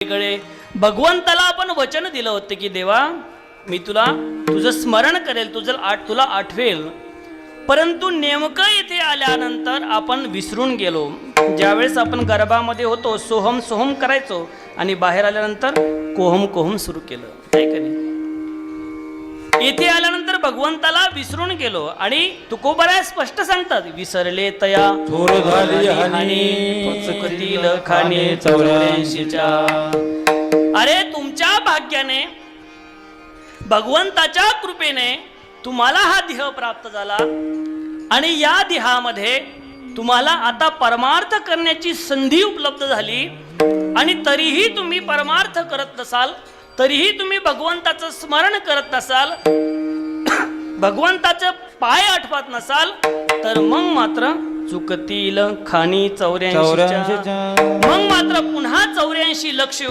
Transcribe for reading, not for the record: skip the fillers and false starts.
गळे. भगवंताला आपण वचन दिलं होतं की देवा मी तुझं स्मरण करेल, तुला आठवेल, परंतु नेमकं इथे आल्यानंतर आपण विसरून गेलो. ज्यावेळेस आपण गर्भामध्ये होतो सोहम सोहम करायचो आणि बाहेर आल्यानंतर कोहम कोहम सुरू केलं, काय करेल. इथे आल्यानंतर भगवंताला विसरून गेलो आणि तुकोबराय स्पष्ट सांगतात, विसरले तया थोर झाली हानी, चुकतील खाणे 84च्या. अरे तुमच्या भाग्याने, भगवंताच्या कृपेने तुम्हाला हा देह प्राप्त झाला आणि या देहामध्ये तुम्हाला आता परमार्थ करण्याची संधी उपलब्ध झाली आणि तरीही तुम्ही परमार्थ करत नसाल, तरीही तुम्ही भगवंताचं स्मरण करत नसाल, भगवंताचं पाय आठवत नसाल, तर मग मात्र चुकतील खाणी 84च्या. मग मात्र पुन्हा 84 लक्ष